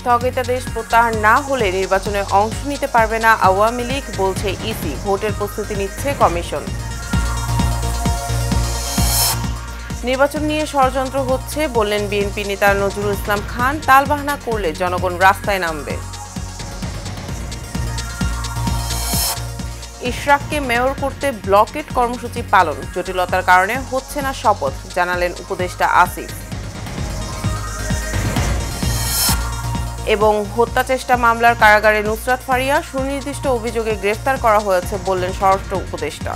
স্থগিতাদেশ প্রত্যাহার না হলে নির্বাচনে অংশ নিতে পারবে না আওয়ামী লীগ, বলছে ইসি। ভোটের প্রস্তুতি নিচ্ছে কমিশন। নির্বাচন নিয়ে ষড়যন্ত্র হচ্ছে বললেন বিএনপি নেতা নজরুল ইসলাম খান। তালবাহানা করলে জনগণ রাস্তায় নামবে। ইশরাককে মেয়র করতে ব্লকেট কর্মসূচি পালন, জটিলতার কারণে হচ্ছে না শপথ, জানালেন উপদেষ্টা আসিফ। এবং হত্যা চেষ্টা মামলার কারাগারে নুসরাত ফারিয়া, সুনির্দিষ্ট অভিযোগে গ্রেফতার করা হয়েছে বললেন স্বরাষ্ট্র উপদেষ্টা।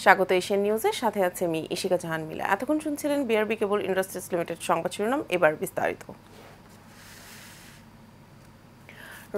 স্বাগত এশিয়ান নিউজের সাথে আছে আমি ইশিকা জাহান মিলা। এতক্ষণ শুনছিলেন বিআরবি কেবল ইন্ডাস্ট্রিজ লিমিটেড সংবাদ শিরোনাম, এবার বিস্তারিত।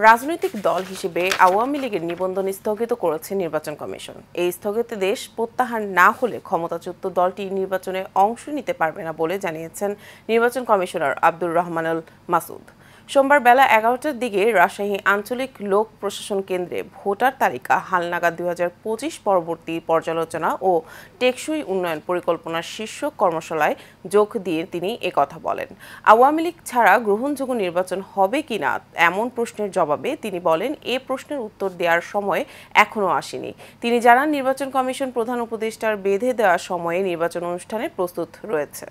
রাজনৈতিক দল হিসেবে আওয়ামী লীগের নিবন্ধন স্থগিত করেছে নির্বাচন কমিশন। এই স্থগিতাদেশ প্রত্যাহার না হলে ক্ষমতাচ্যুত দলটি নির্বাচনে অংশ নিতে পারবে না বলে জানিয়েছেন নির্বাচন কমিশনার আব্দুর রহমানুল মাসুদ। সোমবার বেলা 11টার দিকে রাজশাহী আঞ্চলিক লোক প্রশাসন কেন্দ্রে ভোটার তালিকা হালনাগাদ 2025 পরবর্তী পর্যালোচনা ও টেকসই উন্নয়ন পরিকল্পনার শীর্ষক কর্মশালায় যোগ দিয়ে তিনি একথা বলেন। আওয়ামী লীগ ছাড়া গ্রহণযোগ্য নির্বাচন হবে কিনা এমন প্রশ্নের জবাবে তিনি বলেন, এ প্রশ্নের উত্তর দেওয়ার সময় এখনও আসেনি। তিনি জানান, নির্বাচন কমিশন প্রধান উপদেষ্টার বেঁধে দেওয়া সময়ে নির্বাচন অনুষ্ঠানে প্রস্তুত রয়েছে।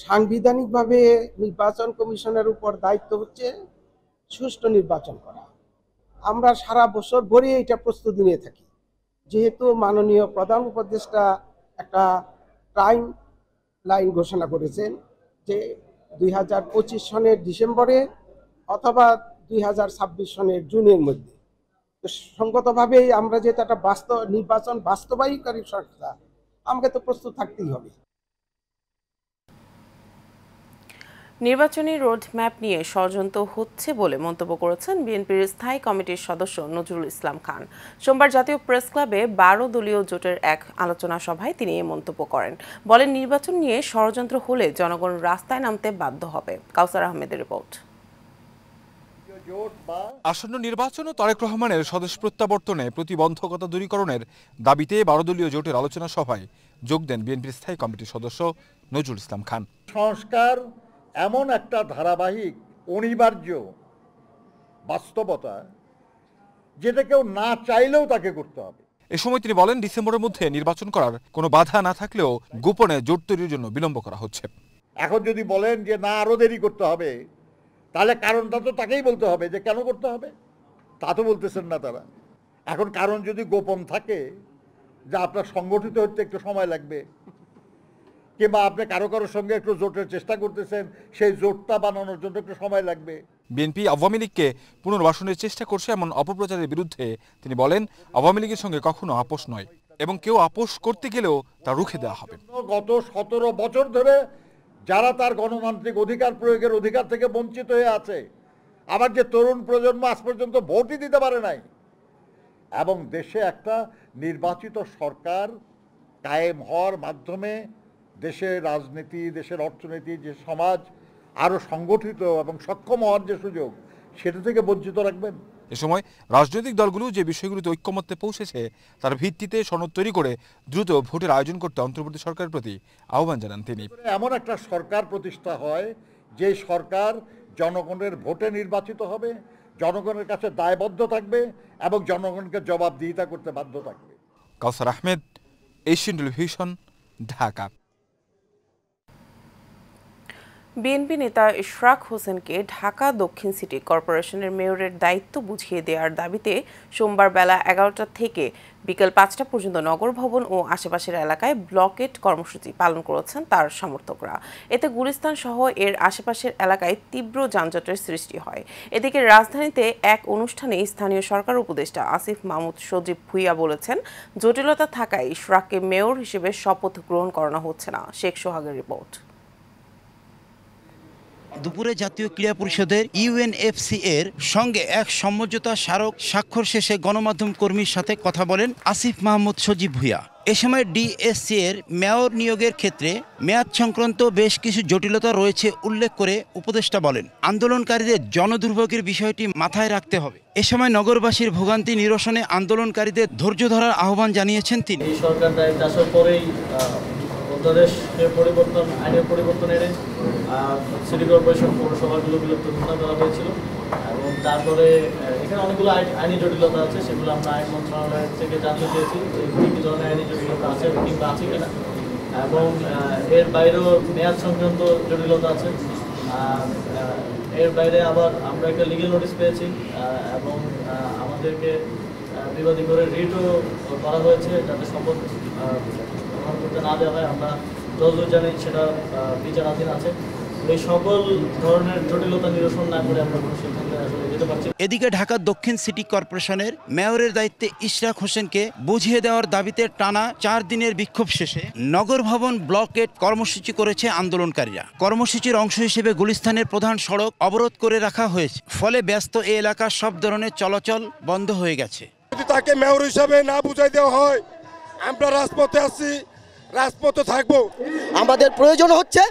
সাংবিধানিকভাবে নির্বাচন কমিশনের উপর দায়িত্ব হচ্ছে সুষ্ঠু নির্বাচন করা। আমরা সারা বছর ভরে এটা প্রস্তুতি নিয়ে থাকি। যেহেতু মাননীয় প্রধান উপদেষ্টা একটা টাইম লাইন ঘোষণা করেছেন যে 2025 সনের ডিসেম্বরে অথবা 2026 সনের জুনের মধ্যে, তো সঙ্গতভাবেই আমরা যেহেতু একটা নির্বাচন বাস্তবায়নকারী সরকার, আমাকে তো প্রস্তুত থাকতেই হবে। নির্বাচনী রোডম্যাপ নিয়ে ষড়যন্ত্র হচ্ছে বলে মন্তব্য করেছেন বিএনপির স্থায়ী কমিটির সদস্য নজরুল ইসলাম খান। সোমবার জাতীয় প্রেস ক্লাবে 12 দলীয় জোটের এক আলোচনা সভায় তিনি এই মন্তব্য করেন। বলেন, নির্বাচন নিয়ে ষড়যন্ত্র হলে জনগণ রাস্তায় নামতে বাধ্য হবে। কাউসার আহমেদের রিপোর্ট। আসন্ন নির্বাচন ও তারেক রহমানের স্বদেশ প্রত্যাবর্তনে প্রতিবন্ধকতা দূরীকরণের দাবিতে 12 দলীয় জোটের আলোচনা সভায় যোগ দেন বিএনপির স্থায়ী কমিটির সদস্য নজরুল ইসলাম খান। সংস্কার এমন একটা ধারাবাহিক অনিবার্য বাস্তবতা, যেটা কেউ না চাইলেও তাকে করতে হবে। এ সময় তিনি বলেন, ডিসেম্বরের মধ্যে নির্বাচন করার কোনো বাধা না থাকলেও গোপনে জোট তৈরির জন্য বিলম্ব করা হচ্ছে। এখন যদি বলেন যে না আরো দেরি করতে হবে, তাহলে কারণটা তো তাকেই বলতে হবে যে কেন করতে হবে। তা তো বলতেছেন না তারা। এখন কারণ যদি গোপন থাকে যে আপনার সংগঠিত হতে একটু সময় লাগবে, কিংবা আপনি কারোর সঙ্গে একটু জোটের চেষ্টা করতেছেন, সেই জোটটা বানানোর জন্য একটু সময় লাগবে। বিএনপি আওয়ামী লীগকে পুনর্বাসনের চেষ্টা করছে এমন অপপ্রচারের বিরুদ্ধে তিনি বলেন, আওয়ামী লীগের সঙ্গে কখনো আপোষ নয় এবং কেউ আপোষ করতে গেলেও তা রুখে দেওয়া হবে। গত 17 বছর ধরে যারা তার গণতান্ত্রিক অধিকার প্রয়োগের অধিকার থেকে বঞ্চিত হয়ে আছে, আবার যে তরুণ প্রজন্ম আজ পর্যন্ত ভোটই দিতে পারে নাই, এবং দেশে একটা নির্বাচিত সরকার কায়েম হওয়ার মাধ্যমে দেশের রাজনীতি, দেশের অর্থনীতি, যে সমাজ আরো সংগঠিত এবং সক্ষম হওয়ার যে সুযোগ, সেটা থেকে বঞ্চিত রাখবেন। এ সময় রাজনৈতিক দলগুলো যে বিষয়গুলোতে ঐক্যমত্যে পৌঁছেছে তার ভিত্তিতে সনদ তৈরি করে দ্রুত ভোটের আয়োজন করতে অন্তর্বর্তী সরকারের প্রতি আহ্বান জানান তিনি। এমন একটা সরকার প্রতিষ্ঠা হয় যে সরকার জনগণের ভোটে নির্বাচিত হবে, জনগণের কাছে দায়বদ্ধ থাকবে এবং জনগণকে জবাবদিহিতা করতে বাধ্য থাকবে। Kawsar Ahmed, Asian television, Dhaka. বিএনপি নেতা ইশরাক হোসেনকে ঢাকা দক্ষিণ সিটি কর্পোরেশনের মেয়রের দায়িত্ব বুঝিয়ে দেওয়ার দাবিতে সোমবার বেলা 11টা থেকে বিকেল 5টা পর্যন্ত নগর ভবন ও আশেপাশের এলাকায় ব্লকেট কর্মসূচি পালন করেছেন তার সমর্থকরা। এতে গুলিস্তান সহ এর আশেপাশের এলাকায় তীব্র যানজটের সৃষ্টি হয়। এদিকে রাজধানীতে এক অনুষ্ঠানে স্থানীয় সরকার উপদেষ্টা আসিফ মাহমুদ সজীব ভুইয়া বলেছেন, জটিলতা থাকায় ইশরাককে মেয়র হিসেবে শপথ গ্রহণ করানো হচ্ছে না। শেখ সোহাগের রিপোর্ট। দুপুরে জাতীয় ক্রীড়া পরিষদের ইউএনএফসি এর সঙ্গে এক সমঝোতা স্মারক স্বাক্ষর শেষে গণমাধ্যম কর্মীর সাথে কথা বলেন আসিফ মাহমুদ সজীব ভুইয়া। এ সময় ডিএসসি এর মেয়র নিয়োগের ক্ষেত্রে মেয়াদ সংক্রান্ত বেশ কিছু জটিলতা রয়েছে উল্লেখ করে উপদেষ্টা বলেন, আন্দোলনকারীদের জনদুর্ভোগের বিষয়টি মাথায় রাখতে হবে। এ সময় নগরবাসীর ভোগান্তি নিরসনে আন্দোলনকারীদের ধৈর্য ধরার আহ্বান জানিয়েছেন তিনি। এই সরকার দায়িত্ব আসার পরেই অধ্যাদেশের পরিবর্তন, আইনের পরিবর্তন এনে সিটি কর্পোরেশন পৌরসভাগুলো বিলুপ্ত ঘোষণা করা হয়েছিল এবং তারপরে এখানে অনেকগুলো আইনি জটিলতা আছে, সেগুলো আমরা আইন মন্ত্রণালয় থেকে জানতে চেয়েছি কী ধরনের আইনি জটিলতা আছে কিংবা আছে কিনা, এবং এর বাইরেও মেয়াদ সংক্রান্ত জটিলতা আছে। এর বাইরে আবার আমরা একটা লিগেল নোটিশ পেয়েছি এবং আমাদেরকে বিবাদী করে রিটও করা হয়েছে যাতে শপথ গ্রহণ করতে না দেওয়া হয়। আমরা যতদূর জানি সেটা বিচারাধীন আছে। এই সকল ধরনের জটিলতা নিরসন না করে আমরা কোনো সিদ্ধান্তে আসলে যেতে পারছি। এদিকে ঢাকা দক্ষিণ সিটি কর্পোরেশনের মেয়রের দায়িত্বে ইশরাক হোসেনকে বুঝিয়ে দেওয়ার দাবিতে টানা 4 দিনের বিক্ষোভ শেষে নগর ভবন ব্লকেট কর্মসূচি করেছে আন্দোলনকারীরা। কর্মসূচির অংশ হিসেবে গুলিস্তানের প্রধান সড়ক অবরোধ করে রাখা হয়েছে, ফলে ব্যস্ত এই এলাকার সব ধরনের চলাচল বন্ধ হয়ে গেছে। যদি তাকে মেয়র হিসাবে না বুঝাই দেওয়া হয়, আমরা রাজপথে আছি, রাজপথে থাকবো। আমাদের প্রয়োজন হচ্ছে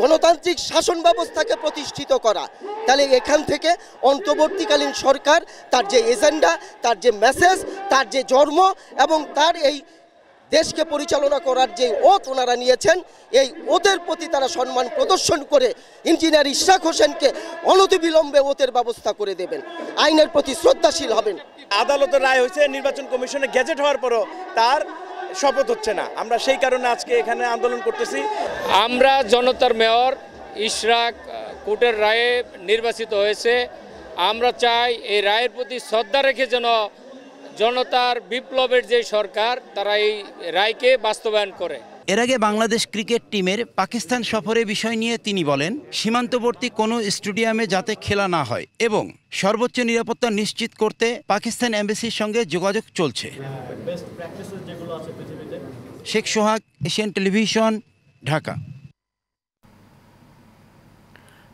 গণতান্ত্রিক শাসন ব্যবস্থাকে প্রতিষ্ঠিত করা। তাহলে এখান থেকে অন্তর্বর্তীকালীন সরকার তার যে এজেন্ডা, তার যে মেসেজ, তার যে জন্ম এবং তার এই দেশকে পরিচালনা করার যে ওত ওনারা নিয়েছেন, এই ওতের প্রতি তারা সম্মান প্রদর্শন করে ইঞ্জিনিয়ার ইশরাক হোসেনকে অনতিবিলম্বে ওতের ব্যবস্থা করে দেবেন, আইনের প্রতি শ্রদ্ধাশীল হবেন। আদালতের রায় হয়েছে, নির্বাচন কমিশনে গেজেট হওয়ার পরও তার শপথ হচ্ছে না। আমরা সেই কারণে আজকে এখানে আন্দোলন করতেছি। আমরা জনতার মেয়র ইশরাক কোর্টের রায়ে নির্বাচিত হয়েছে। আমরা চাই এই রায়ের প্রতি শ্রদ্ধা রেখে যেন জনতার বিপ্লবের যে সরকার তারা এই রায়কে বাস্তবায়ন করে। এর আগে বাংলাদেশ ক্রিকেট টিমের পাকিস্তান সফরের বিষয় নিয়ে তিনি বলেন, সীমান্তবর্তী কোনো স্টেডিয়ামে যাতে খেলা না হয় এবং সর্বোচ্চ নিরাপত্তা নিশ্চিত করতে পাকিস্তান এমবাসির সঙ্গে যোগাযোগ চলছে। শেখ সোহাগ, এশিয়ান টেলিভিশন, ঢাকা।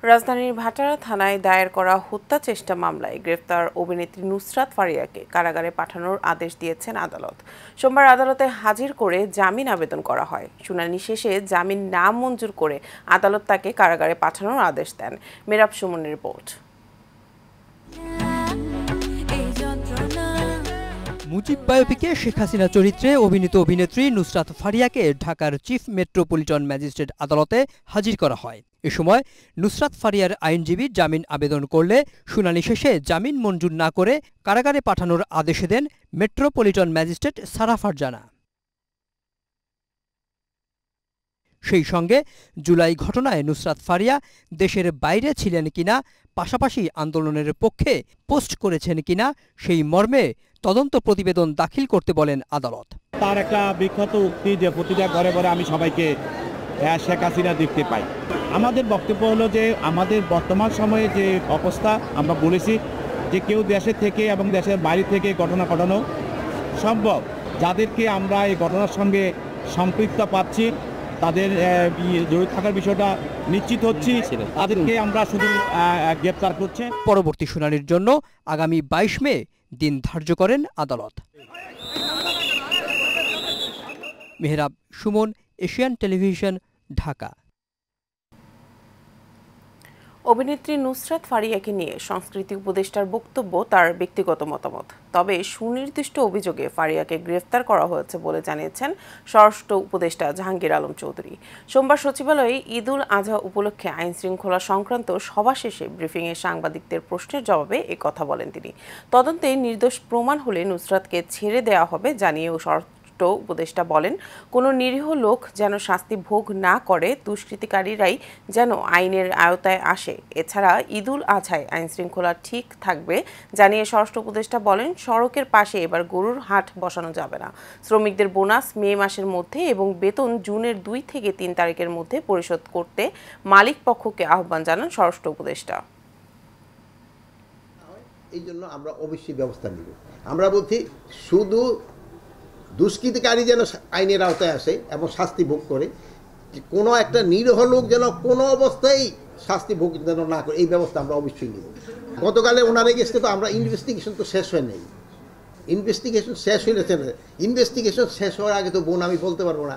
রাজধানীর ভাটারা থানায় দায়ের করা হত্যা চেষ্টা মামলায় গ্রেফতার অভিনেত্রী নুসরাত ফারিয়াকে কারাগারে পাঠানোর আদেশ দিয়েছেন আদালত। সোমবার আদালতে হাজির করে জামিন আবেদন করা হয়। শুনানি শেষে জামিন না মঞ্জুর করে আদালত তাকে কারাগারে পাঠানোর আদেশ দেন। মেরাব সুমনের রিপোর্ট। মুজিব বায়োপিকে শেখ হাসিনা চরিত্রে অভিনীত অভিনেত্রী নুসরাত ফারিয়াকে ঢাকার চিফ মেট্রোপলিটন ম্যাজিস্ট্রেট আদালতে হাজির করা হয়। এ সময় নুসরাত ফারিয়ার আইনজীবী জামিন আবেদন করলে শুনানি শেষে জামিন মঞ্জুর না করে কারাগারে পাঠানোর আদেশ দেন মেট্রোপলিটন ম্যাজিস্ট্রেট সারা ফারজানা। সেই সঙ্গে জুলাই ঘটনায় নুসরাত ফারিয়া দেশের বাইরে ছিলেন কিনা, পাশাপাশি আন্দোলনের পক্ষে পোস্ট করেছেন কিনা সেই মর্মে তদন্ত প্রতিবেদন দাখিল করতে বলেন আদালত। তার একটা বিখ্যাত উক্তি যে প্রতিটা ঘরে ঘরে আমি সবাইকে শেখ হাসিনা দেখতে পাই। আমাদের বক্তব্য হলো যে আমাদের বর্তমান সময়ে যে অবস্থা আমরা বলেছি যে কেউ দেশে থেকে এবং দেশের বাইরে থেকে ঘটনা ঘটানো সম্ভব। যাদেরকে আমরা এই ঘটনার সঙ্গে সম্পৃক্ত পাচ্ছি, তাদের জড়িত থাকার বিষয়টা নিশ্চিত হচ্ছি, তাদেরকে আমরা শুধু গ্রেপ্তার করছে। পরবর্তী শুনানির জন্য আগামী 22 মে দিন ধার্য করেন আদালত। Mehrab Suman, Asian television, Dhaka. অভিনেত্রী নুসরাত ফারিয়াকে নিয়ে সংস্কৃতি উপদেষ্টার বক্তব্য তার ব্যক্তিগত মতামত। তবে সুনির্দিষ্ট অভিযোগে ফারিয়াকে গ্রেফতার করা হয়েছে বলে জানিয়েছেন স্বরাষ্ট্র উপদেষ্টা জাহাঙ্গীর আলম চৌধুরী। সোমবার সচিবালয়ে ঈদুল আজহা উপলক্ষে আইন শৃঙ্খলা সংক্রান্ত সভা শেষে ব্রিফিংয়ে সাংবাদিকদের প্রশ্নের জবাবে এ কথা বলেন তিনি। তদন্তে নির্দোষ প্রমাণ হলে নুসরাতকে ছেড়ে দেওয়া হবে জানিয়েও উপদেষ্টা বলেন, কোনো নিরীহ লোক যেন শাস্তি ভোগ না করে, দুষ্কৃতিকারীরাই যেন আইনের আওতায় আসে। এছাড়া ঈদুল আজহায় আইন শৃঙ্খলা ঠিক থাকবে জানিয়ে স্বরাষ্ট্র উপদেষ্টা বলেন, সড়কের পাশে এবার গরুর হাট বসানো যাবে না। শ্রমিকদের বোনাস মে মাসের মধ্যে এবং বেতন জুনের 2 থেকে 3 তারিখের মধ্যে পরিশোধ করতে মালিক পক্ষকে আহ্বান জানান স্বরাষ্ট্র উপদেষ্টা। এই জন্য আমরা অবশ্যই ব্যবস্থা নিব। আমরা বলছি শুধু দুষ্কৃতিকারী যেন আইনের আওতায় আসে এবং শাস্তি ভোগ করে, কোনো একটা নিরীহ লোক যেন কোনো অবস্থায় শাস্তি ভোগ যেন না করে, এই ব্যবস্থা আমরা অবশ্যই নিব। গতকালে ওনার এগেস্টে তো আমরা ইনভেস্টিগেশন তো শেষ হয় নাই, ইনভেস্টিগেশন শেষ হয়েছে না, ইনভেস্টিগেশন শেষ হওয়ার আগে তো বোন আমি বলতে পারবো না।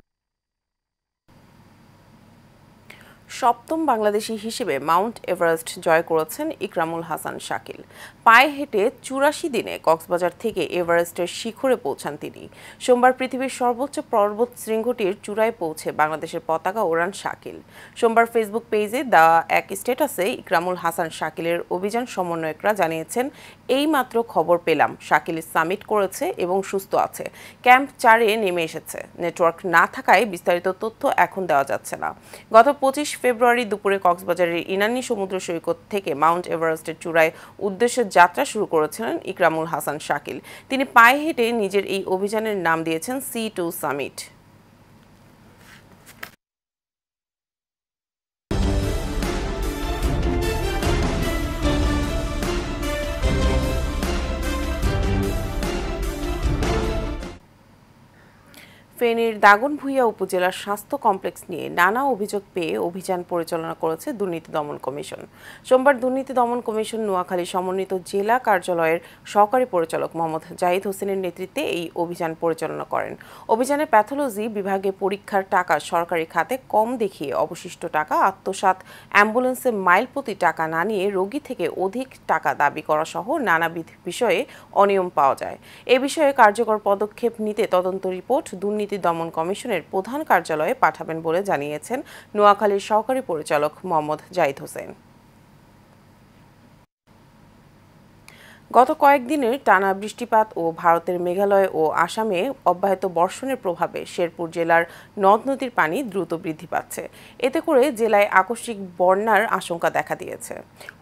সপ্তম বাংলাদেশী হিসেবে মাউন্ট এভারেস্ট জয় করেছেন ইকরামুল হাসান শাকিল। পায়ে হেঁটে ৮৪ দিনে কক্সবাজার থেকে এভারেস্টের শিখরে পৌঁছান তিনি। সোমবার পৃথিবীর সর্বোচ্চ পর্বত শৃঙ্গটির চূড়ায় পৌঁছে বাংলাদেশের পতাকা ওড়ান শাকিল। সোমবার ফেসবুক পেজে দেওয়া এক স্ট্যাটাসে ইকরামুল হাসান শাকিলের অভিযান সমন্বয়করা জানিয়েছেন, এইমাত্র খবর পেলাম শাকিল সামিট করেছে এবং সুস্থ আছে, ক্যাম্প 4-এ নেমে এসেছে। নেটওয়ার্ক না থাকায় বিস্তারিত তথ্য এখন দেওয়া যাচ্ছে না। গত 25 ফেব্রুয়ারি দুপুরে কক্সবাজারের ইনানি সমুদ্র সৈকত থেকে মাউন্ট এভারেস্টের চূড়ায় উদ্দেশ্যে যাত্রা শুরু করেছিলেন ইকরামুল হাসান শাকিল। তিনি পায়ে হেঁটে নিজের এই অভিযানের নাম দিয়েছেন C2 সামিট। ফেনীর দাগনভূঞা উপজেলার স্বাস্থ্য কমপ্লেক্স নিয়ে নানা অভিযোগ পেয়ে অভিযান পরিচালনা করেছে দুর্নীতি দমন কমিশন। সোমবার দুর্নীতি দমন কমিশন নোয়াখালী সমন্বিত জেলা কার্যালয়ের সহকারী পরিচালক মোহাম্মদ জাহিদ হোসেনের নেতৃত্বে এই অভিযান পরিচালনা করেন। অভিযানে প্যাথোলজি বিভাগে পরীক্ষার টাকা সরকারি খাতে কম দেখিয়ে অবশিষ্ট টাকা আত্মসাৎ, অ্যাম্বুলেন্সে মাইল প্রতি টাকা না নিয়ে রোগী থেকে অধিক টাকা দাবি করা সহ নানাবিধ বিষয়ে অনিয়ম পাওয়া যায়। এ বিষয়ে কার্যকর পদক্ষেপ নিতে তদন্ত রিপোর্ট দুর্নীতি দমন কমিশনের প্রধান কার্যালয়ে পাঠাবেন বলে জানিয়েছেন নোয়াখালীর সহকারী পরিচালক মোহাম্মদ জাহিদ হোসেন। গত কয়েকদিনের টানা বৃষ্টিপাত ও ভারতের মেঘালয় ও আসামে অব্যাহত বর্ষণের প্রভাবে শেরপুর জেলার নদ নদীর পানি দ্রুত বৃদ্ধি পাচ্ছে। এতে করে জেলায় আকস্মিক বন্যার আশঙ্কা দেখা দিয়েছে।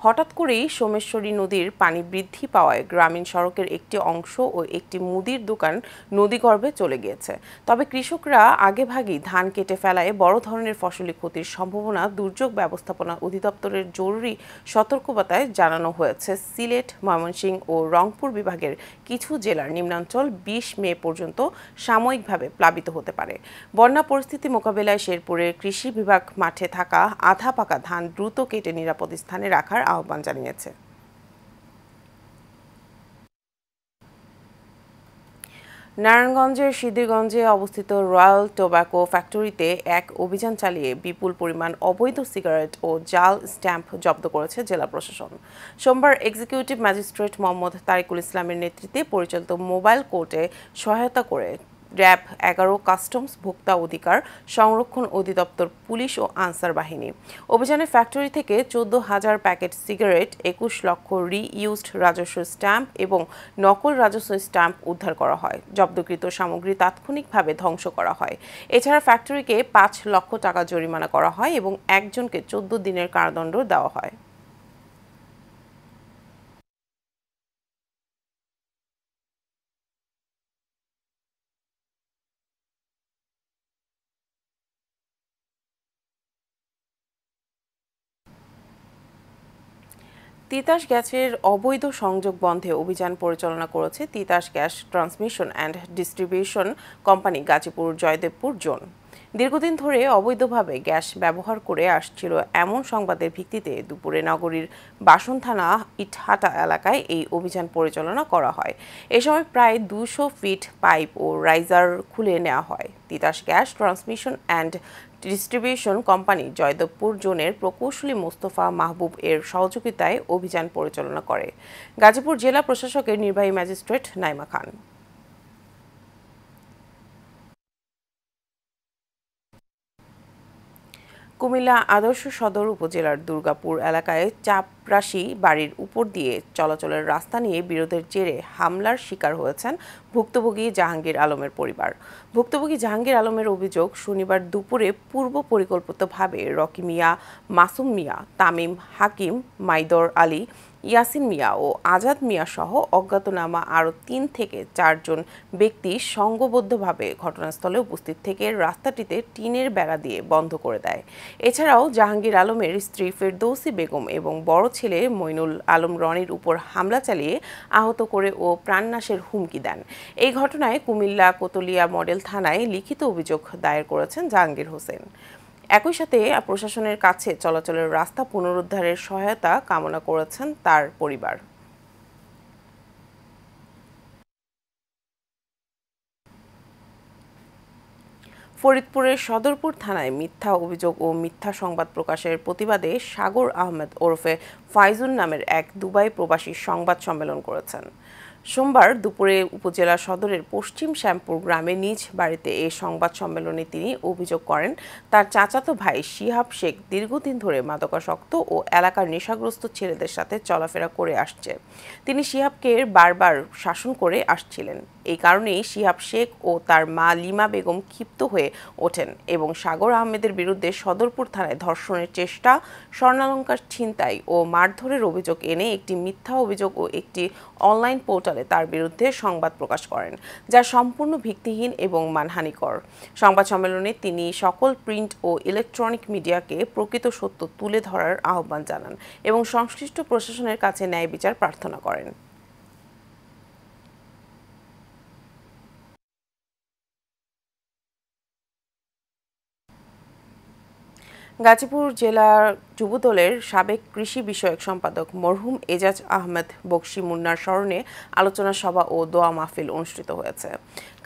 হঠাৎ করেই সোমেশ্বরী নদীর পানি বৃদ্ধি পাওয়ায় গ্রামীণ সড়কের একটি অংশ ও একটি মুদির দোকান নদীগর্ভে চলে গিয়েছে। তবে কৃষকরা আগেভাগেই ধান কেটে ফেলায় বড় ধরনের ফসলি ক্ষতির সম্ভাবনা দুর্যোগ ব্যবস্থাপনা অধিদপ্তরের জরুরি সতর্কবার্তায় জানানো হয়েছে। সিলেট, ময়মনসিংহ ও রংপুর বিভাগের কিছু জেলার নিম্নাঞ্চল ২০ মে পর্যন্ত সাময়িকভাবে প্লাবিত হতে পারে। বন্যা পরিস্থিতি মোকাবেলায় শেরপুরের কৃষি বিভাগ মাঠে থাকা আধা পাকা ধান দ্রুত কেটে নিরাপদ স্থানে রাখার আহ্বান জানিয়েছে। নারায়ণগঞ্জের সিদ্ধিরগঞ্জে অবস্থিত রয়্যাল টোব্যাকো ফ্যাক্টরিতে এক অভিযান চালিয়ে বিপুল পরিমাণ অবৈধ সিগারেট ও জাল স্ট্যাম্প জব্দ করেছে জেলা প্রশাসন। সোমবার এক্সিকিউটিভ ম্যাজিস্ট্রেট মোহাম্মদ তারিকুল ইসলামের নেতৃত্বে পরিচালিত মোবাইল কোর্টে সহায়তা করে র্যাব ১১, কাস্টমস, ভোক্তা অধিকার সংরক্ষণ অধিদপ্তর, পুলিশ ও আনসার বাহিনী। অভিযানে ফ্যাক্টরি থেকে ১৪,০০০ প্যাকেট সিগারেট, ২১ লক্ষ রি-ইউজড রাজস্ব স্ট্যাম্প এবং নকল রাজস্ব স্ট্যাম্প উদ্ধার করা হয়। জব্দকৃত সামগ্রী তাৎক্ষণিকভাবে ধ্বংস করা হয়। এছাড়া ফ্যাক্টরিকে ৫ লক্ষ টাকা জরিমানা করা হয় এবং একজনকে ১৪ দিনের কারাদণ্ড দেওয়া হয়। তিতাস গ্যাসের অবৈধ সংযোগ বন্ধে অভিযান পরিচালনা করেছে Titas gas transmission and distribution company Gazipur Joydebpur zone. দীর্ঘদিন ধরে অবৈধভাবে গ্যাস ব্যবহার করে আসছিল এমন সংবাদের ভিত্তিতে দুপুরে নগরীর বাসন থানা ইটহাটা এলাকায় এই অভিযান পরিচালনা করা হয়। এ সময় প্রায় ২০০ ফিট পাইপ ও রাইজার খুলে নেওয়া হয়। Titas gas transmission and distribution company Joydebpur জোনের প্রকৌশলী মোস্তফা মাহবুব এর সহযোগিতায় অভিযান পরিচালনা করে গাজীপুর জেলা প্রশাসকের নির্বাহী ম্যাজিস্ট্রেট নাইমা খান। কুমিল্লা আদর্শ সদর উপজেলার দুর্গাপুর এলাকায় চাপরাশি বাড়ির উপর দিয়ে চলাচলের রাস্তা নিয়ে বিরোধের জেরে হামলার শিকার হয়েছেন ভুক্তভোগী জাহাঙ্গীর আলমের পরিবার। ভুক্তভোগী জাহাঙ্গীর আলমের অভিযোগ, শনিবার দুপুরে পূর্ব পরিকল্পিতভাবে রকি মিয়া, মাসুম মিয়া, তামিম, হাকিম, মাইদর আলী, ইয়াসিন মিয়া ও আজাদ মিয়া সহ অজ্ঞাতনামা আরও ৩ থেকে ৪ জন ব্যক্তি সংঘবদ্ধভাবে ঘটনাস্থলে উপস্থিত থেকে রাস্তাটিতে টিনের বেড়া দিয়ে বন্ধ করে দেয়। এছাড়াও জাহাঙ্গীর আলমের স্ত্রী ফেরদৌসী বেগম এবং বড় ছেলে মইনুল আলম রনির উপর হামলা চালিয়ে আহত করে ও প্রাণনাশের হুমকি দেন। এই ঘটনায় কুমিল্লা কোতলিয়া মডেল থানায় লিখিত অভিযোগ দায়ের করেছেন জাহাঙ্গীর হোসেন। একই সাথে প্রশাসনের কাছে চলাচলের রাস্তা পুনরুদ্ধারের সহায়তা কামনা করেছেন তার পরিবার। ফরিদপুরের সদরপুর থানায় মিথ্যা অভিযোগ ও মিথ্যা সংবাদ প্রকাশের প্রতিবাদে সাগর আহমেদ ওরফে ফাইজুল নামের এক দুবাই প্রবাসী সংবাদ সম্মেলন করেছেন। সোমবার দুপুরে উপজেলা সদরের পশ্চিম শ্যামপুর গ্রামে নিজ বাড়িতে এই সংবাদ সম্মেলনে তিনি অভিযোগ করেন তার চাচাতো ভাই শিহাব শেখ দীর্ঘদিন ধরে মাদকাসক্ত ও এলাকার নেশাগ্রস্ত ছেলেদের সাথে চলাফেরা করে আসছে। তিনি শিহাবকে বারবার শাসন করে আসছিলেন। এই কারণেই শিহাব শেখ ও তার মা লিমা বেগম ক্ষিপ্ত হয়ে ওঠেন এবং সাগর আহমেদের বিরুদ্ধে সদরপুর থানায় ধর্ষণের চেষ্টা, স্বর্ণালংকার ছিনতাই ও মারধরের অভিযোগ এনে একটি মিথ্যা অভিযোগ ও একটি অনলাইন পোর্টালে তার বিরুদ্ধে সংবাদ প্রকাশ করেন, যা সম্পূর্ণ ভিত্তিহীন এবং মানহানিকর। সংবাদ সম্মেলনে তিনি সকল প্রিন্ট ও ইলেকট্রনিক মিডিয়াকে প্রকৃত সত্য তুলে ধরার আহ্বান জানান এবং সংশ্লিষ্ট প্রশাসনের কাছে ন্যায় বিচার প্রার্থনা করেন। গাজীপুর জেলার যুবদলের সাবেক কৃষি বিষয়ক সম্পাদক মরহুম এজাজ আহমেদ বকশী মুন্নার স্মরণে আলোচনা সভা ও দোয়া মাহফিল অনুষ্ঠিত হয়েছে।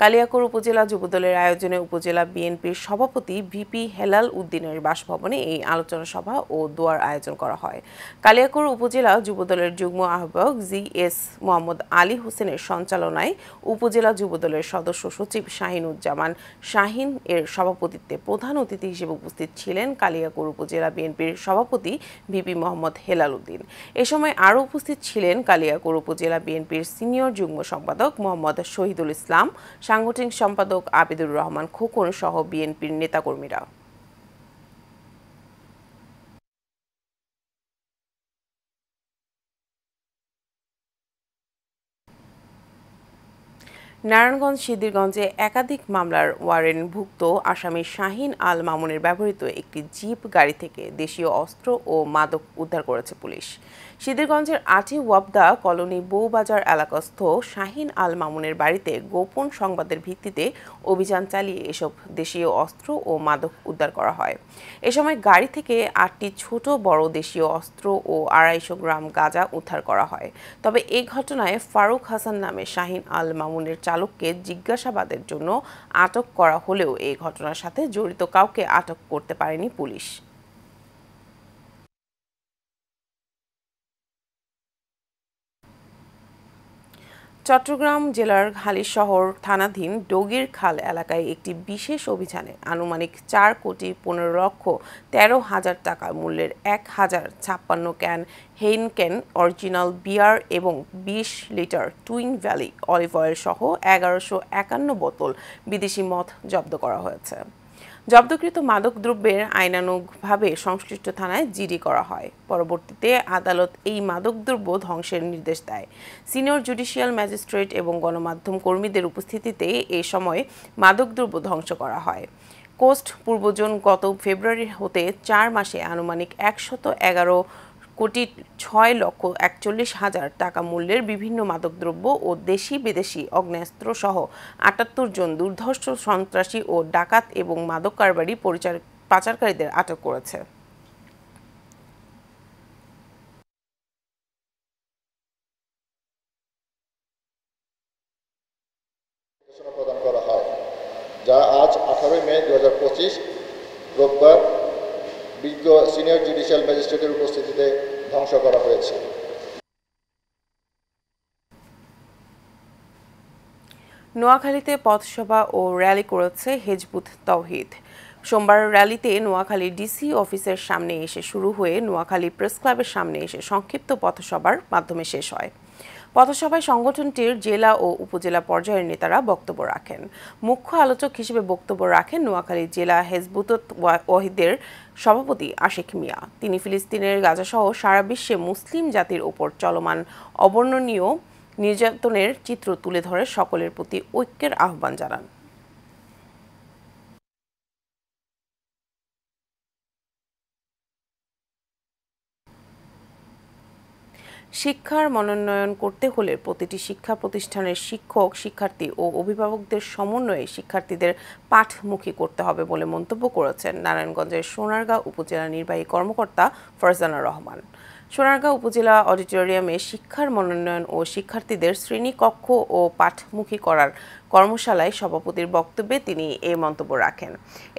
কালিয়াকৈর উপজেলা যুবদলের আয়োজনে উপজেলা বিএনপির সভাপতি ভিপি হেলাল উদ্দিনের বাসভবনে এই আলোচনা সভা ও দোয়ার আয়োজন করা হয়। কালিয়াকৈর উপজেলা যুবদলের যুগ্ম আহ্বায়ক জিএস মোহাম্মদ আলী হোসেনের সঞ্চালনায় উপজেলা যুবদলের সদস্য সচিব শাহিনুজ্জামান শাহিন এর সভাপতিত্বে প্রধান অতিথি হিসেবে উপস্থিত ছিলেন কালিয়াকৈর উপজেলা বিএনপির সভাপতি ভিপি মোহাম্মদ হেলাল উদ্দিন। এ সময় আরও উপস্থিত ছিলেন কালিয়াকৈর উপজেলা বিএনপির সিনিয়র যুগ্ম সম্পাদক মোহাম্মদ শহীদুল ইসলাম, সাংগঠনিক সম্পাদক আবিদুর রহমান খোকন সহ বিএনপির নেতাকর্মীরা। নারায়ণগঞ্জ সিদ্ধিরগঞ্জে একাধিক মামলার ওয়ারেন্টভুক্ত আসামি শাহিন আল মামুনের ব্যবহৃত একটি জিপ গাড়ি থেকে দেশীয় অস্ত্র ও মাদক উদ্ধার করেছে পুলিশ। সিদ্ধিরগঞ্জের আটি ওয়াবদা কলোনি বউবাজার এলাকাস্থ শাহিন আল মামুনের বাড়িতে গোপন সংবাদের ভিত্তিতে অভিযান চালিয়ে এসব দেশীয় অস্ত্র ও মাদক উদ্ধার করা হয়। এ সময় গাড়ি থেকে 8টি ছোট বড় দেশীয় অস্ত্র ও 250 গ্রাম গাঁজা উদ্ধার করা হয়। তবে এই ঘটনায় ফারুক হাসান নামে শাহিন আল মামুনের চালককে জিজ্ঞাসাবাদের জন্য আটক করা হলেও এই ঘটনার সাথে জড়িত কাউকে আটক করতে পারেনি পুলিশ। চট্টগ্রাম জেলার হালিশহর থানাধীন ডগির খাল এলাকায় একটি বিশেষ অভিযানে আনুমানিক 4,15,13,000 টাকা মূল্যের 1056 ক্যান হেইনকেন অরিজিনাল বিয়ার এবং 20 litre twin valley olive oil সহ 1151 বোতল বিদেশি মদ জব্দ করা হয়েছে। জব্দকৃত মাদকদ্রব্যের আইনানুগভাবে সংশ্লিষ্ট থানায় জিডি করা হয়। পরবর্তীতে আদালত এই মাদকদ্রব্য ধ্বংসের নির্দেশ দেয়। সিনিয়র জুডিশিয়াল ম্যাজিস্ট্রেট এবং গণমাধ্যম কর্মীদের উপস্থিতিতে এ সময় মাদকদ্রব্য ধ্বংস করা হয়। কোস্ট পূর্বজন গত ফেব্রুয়ারি হতে 4 মাসে আনুমানিক 111,6,41,000 টাকা মূল্যের বিভিন্ন মাদকদ্রব্য ও দেশি বিদেশি আগ্নেয়াস্ত্র সহ 78 জন দুর্ধর্ষ সন্ত্রাসী ও ডাকাত এবং মাদক কারবারি পাচারকারীদের আটক করেছে। প্রদান করা হয়, যা আজ 18 মে 2025 রোববার বিজ্ঞ সিনিয়র জুডিশিয়াল ম্যাজিস্ট্রেটের উপস্থিতিতে ধ্বংস করা হয়েছে। নোয়াখালীতে পথসভা ও র্যালি করেছে হিজবুত তাওহীদ। সোমবার র্যালিতে নোয়াখালী ডিসি অফিসের সামনে এসে শুরু হয়ে নোয়াখালী প্রেস ক্লাবের সামনে এসে সংক্ষিপ্ত পথসভার মাধ্যমে শেষ হয়। পথসভায় সংগঠনটির জেলা ও উপজেলা পর্যায়ের নেতারা বক্তব্য রাখেন। মুখ্য আলোচক হিসেবে বক্তব্য রাখেন নোয়াখালী জেলা হিজবুত তাওহীদের সভাপতি আশিক মিয়া। তিনি ফিলিস্তিনের গাজাসহ সারা বিশ্বে মুসলিম জাতির ওপর চলমান অবর্ণনীয় নির্যাতনের চিত্র তুলে ধরে সকলের প্রতি ঐক্যের আহ্বান জানান। শিক্ষার মনোন্নয়ন করতে হলে প্রতিটি শিক্ষা প্রতিষ্ঠানের শিক্ষক, শিক্ষার্থী ও অভিভাবকদের সমন্বয়ে শিক্ষার্থীদের পাঠমুখী করতে হবে বলে মন্তব্য করেছেন নারায়ণগঞ্জের সোনারগাঁ উপজেলা নির্বাহী কর্মকর্তা ফারজানা রহমান। সোনারগাঁও উপজেলা অডিটোরিয়ামে শিক্ষার মনোনয়ন ও শিক্ষার্থীদের শ্রেণীকক্ষ ও পাঠমুখী করার কর্মশালায় সভাপতির বক্তব্যে তিনি এই মন্তব্য রাখেন।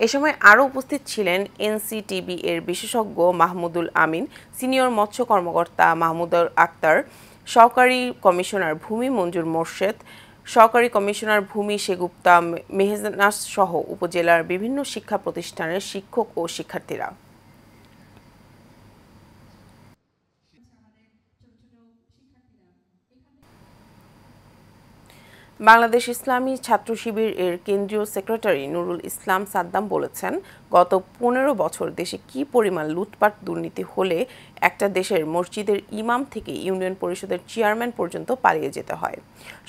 এ সময় আরও উপস্থিত ছিলেন এনসিটিবি এর বিশেষজ্ঞ মাহমুদুল আমিন, সিনিয়র মৎস্য কর্মকর্তা মাহমুদুল আক্তার, সহকারী কমিশনার ভূমি মঞ্জুর মোর্শেদ, সহকারী কমিশনার ভূমি সেগুপ্তা মেহনাজ সহ উপজেলার বিভিন্ন শিক্ষা প্রতিষ্ঠানের শিক্ষক ও শিক্ষার্থীরা। বাংলাদেশ ইসলামী ছাত্র শিবির এর কেন্দ্রীয় সেক্রেটারি নুরুল ইসলাম সাদ্দাম বলেছেন, গত 15 বছর দেশে কি পরিমাণ লুটপাট দুর্নীতি হলে একটা দেশের মসজিদের ইমাম থেকে ইউনিয়ন পরিষদের চেয়ারম্যান পর্যন্ত পালিয়ে যেতে হয়।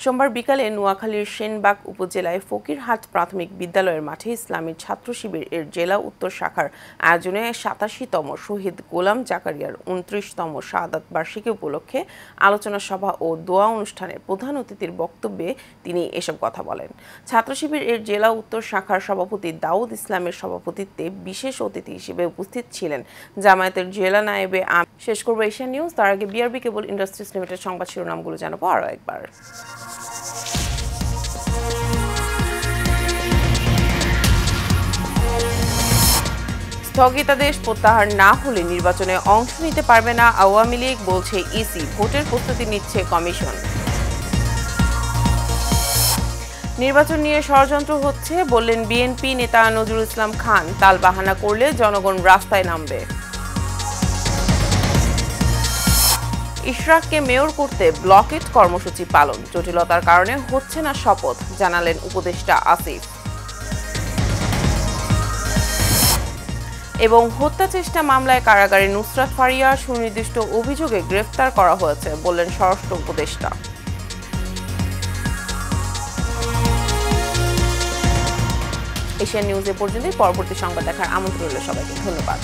সোমবার বিকালে নোয়াখালীর সেনবাগ উপজেলায় ফকিরহাট প্রাথমিক বিদ্যালয়ের মাঠে ইসলামী ছাত্র শিবির এর জেলা উত্তর শাখার আয়োজনে 87তম শহীদ গোলাম জাকারিয়ার 29তম শাহাদাত বার্ষিকী উপলক্ষে আলোচনা সভা ও দোয়া অনুষ্ঠানের প্রধান অতিথির বক্তব্যে তিনি এসব কথা বলেন। ছাত্র শিবির এর জেলা উত্তর শাখার সভাপতি দাউদ ইসলামের সভাপতিত্বে বিশেষ অতিথি হিসেবে উপস্থিত ছিলেন জামায়াতের জেলা নায়েবে। শেষ করব এশিয়ান নিউজ, তার আগে বিআরবি কেবল ইন্ডাস্ট্রিজ লিমিটেড সংবাদ শিরোনামগুলো জানাবো আরও একবার। স্থগিতাদেশ প্রত্যাহার না হলে নির্বাচনে অংশ নিতে পারবে না আওয়ামী লীগ, বলছে ইসি। ভোটের প্রস্তুতি নিচ্ছে কমিশন। নির্বাচন নিয়ে ষড়যন্ত্র হচ্ছে বললেন বিএনপি নেতা নজরুল ইসলাম খান। তালবাহানা করলে জনগণ রাস্তায় নামবে। ইশরাককে মেয়র করতে ব্লকেট কর্মসূচি পালন, জটিলতার কারণে হচ্ছে না শপথ, জানালেন উপদেষ্টা আসিফ। এবং হত্যা চেষ্টা মামলায় কারাগারে নুসরাত ফারিয়া, সুনির্দিষ্ট অভিযোগে গ্রেফতার করা হয়েছে বললেন স্বরাষ্ট্র উপদেষ্টা। এশিয়ান নিউজে পর্যন্ত। পরবর্তী সংবাদ দেখার আমন্ত্রণ রইল সবাইকে। ধন্যবাদ।